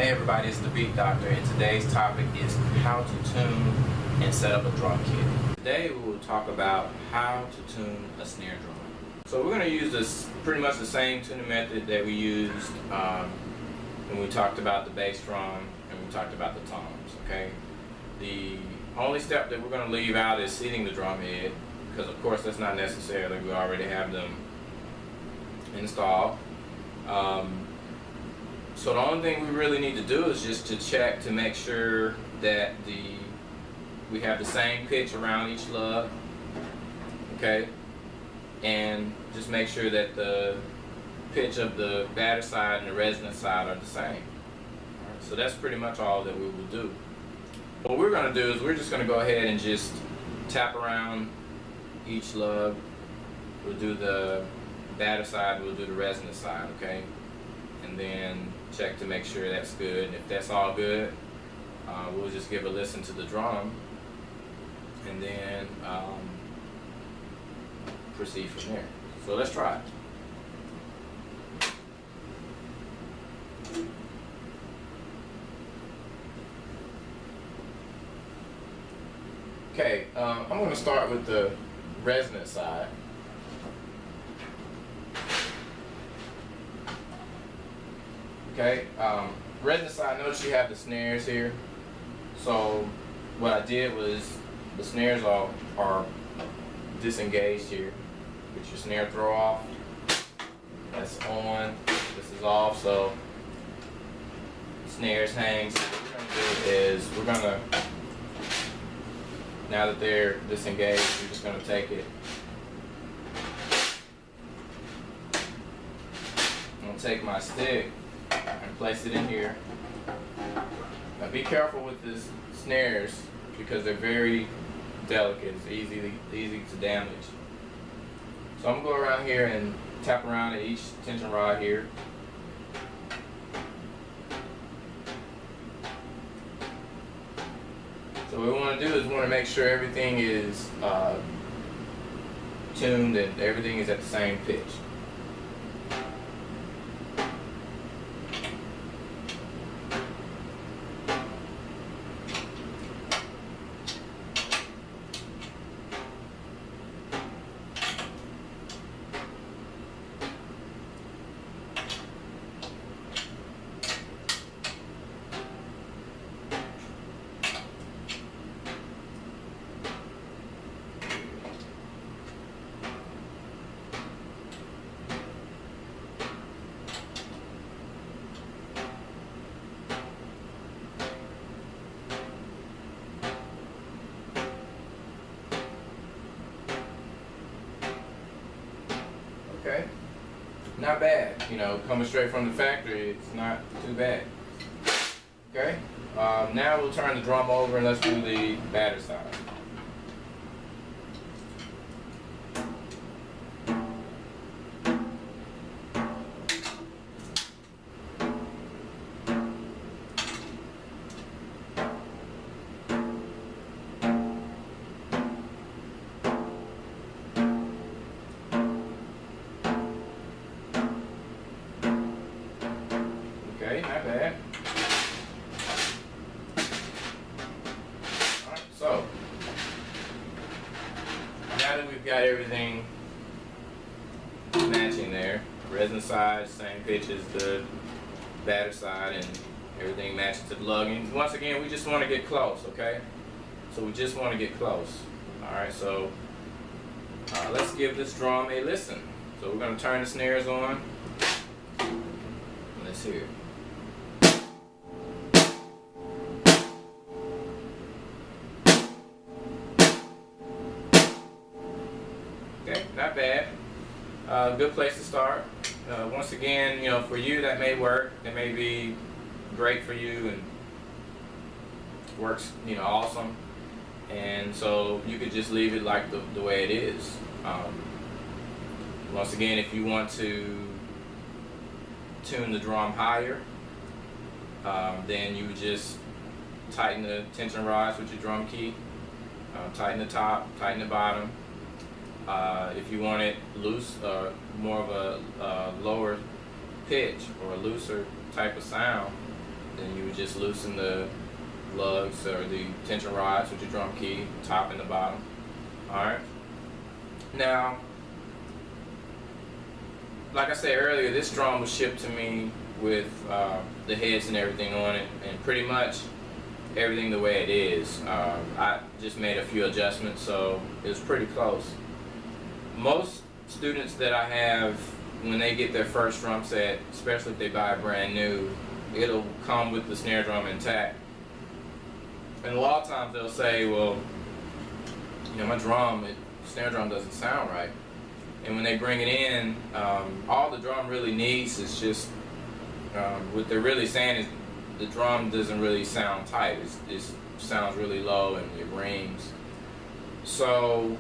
Hey everybody, it's the Beat Doctor, and today's topic is how to tune and set up a drum kit. Today we will talk about how to tune a snare drum. So we're going to use this pretty much the same tuning method that we used when we talked about the bass drum and we talked about the toms. Okay. The only step that we're going to leave out is seating the drum head, because of course that's not necessary. We already have them installed. So the only thing we really need to do is just to check to make sure that we have the same pitch around each lug, okay, and just make sure that the pitch of the batter side and the resonant side are the same. All right, so that's pretty much all that we will do. What we're going to do is we're just going to go ahead and just tap around each lug. We'll do the batter side, we'll do the resonant side, okay, and then check to make sure that's good. And if that's all good, we'll just give a listen to the drum and then proceed from there. So let's try it. Okay, I'm going to start with the resonant side. Okay, resonant side, notice you have the snares here. So what I did was the snares are disengaged here. Get your snare throw off. That's on. This is off. So snares hang. So what we're going to do is we're going to, now that they're disengaged, we're just going to take it. I'm going to take my stick and place it in here. Now be careful with the snares because they're very delicate. It's easy to damage. So I'm going to go around here and tap around at each tension rod here. So what we want to do is we want to make sure everything is tuned and everything is at the same pitch. Okay, not bad. You know, coming straight from the factory, it's not too bad. Okay, now we'll turn the drum over and let's do the batter side. Okay, not bad. Alright, so now that we've got everything matching there, resin side, same pitch as the batter side, and everything matches to the lugging. Once again, we just want to get close, okay? So we just want to get close. Alright, so let's give this drum a listen. So we're going to turn the snares on. Let's hear it. Okay, not bad. Good place to start. Once again, you know, for you that may work. It may be great for you and works, you know, awesome. And so you could just leave it like the way it is. Once again, if you want to tune the drum higher, then you would just tighten the tension rods with your drum key. Tighten the top, tighten the bottom. If you want it loose, more of a lower pitch or a looser type of sound, Then you would just loosen the lugs or the tension rods with your drum key, top and the bottom. Alright. Now, like I said earlier, this drum was shipped to me with the heads and everything on it, and pretty much everything the way it is. I just made a few adjustments, so it was pretty close. Most students that I have, when they get their first drum set, especially if they buy it brand new, it'll come with the snare drum intact. And a lot of times they'll say, well, you know, my snare drum doesn't sound right. And when they bring it in, all the drum really needs is just, what they're really saying is the drum doesn't really sound tight. It sounds really low and it rings. So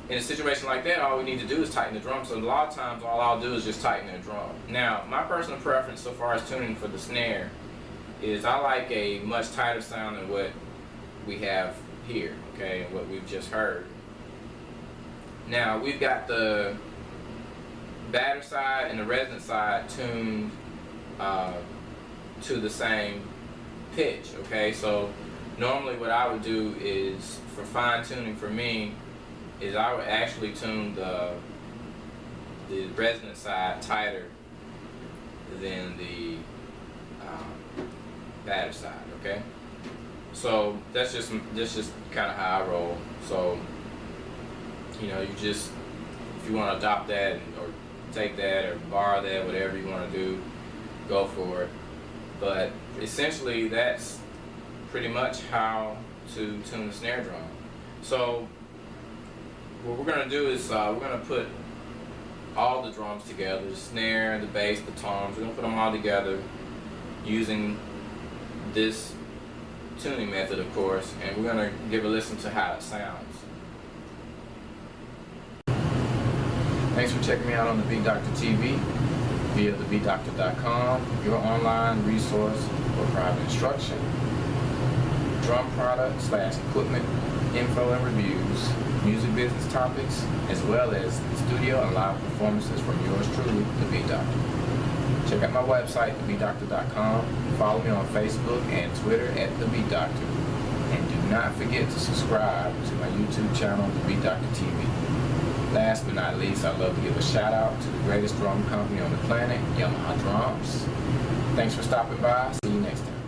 in a situation like that, all we need to do is tighten the drum. So a lot of times all I'll do is just tighten the drum. Now, my personal preference so far as tuning for the snare is I like a much tighter sound than what we have here, okay, and what we've just heard. Now, we've got the batter side and the resonant side tuned to the same pitch, okay? So normally what I would do is, for fine tuning for me, is I would actually tune the resonant side tighter than the batter side, okay? So that's just kind of how I roll. So, you know, you just, if you want to adopt that or take that or borrow that, whatever you want to do, go for it. But essentially that's pretty much how to tune the snare drum. So what we're going to do is we're going to put all the drums together, the snare, the bass, the toms. We're going to put them all together using this tuning method, of course, and we're going to give a listen to how it sounds. Thanks for checking me out on the Beat Doctor TV via thebeatdoctor.com, your online resource for private instruction, drum product / equipment info and reviews, music business topics, as well as studio and live performances from yours truly, the Beat Doctor. Check out my website, thebeatdoctor.com. Follow me on Facebook and Twitter at The Beat Doctor. And do not forget to subscribe to my YouTube channel, The Beat Doctor TV. Last but not least, I'd love to give a shout out to the greatest drum company on the planet, Yamaha Drums. Thanks for stopping by. See you next time.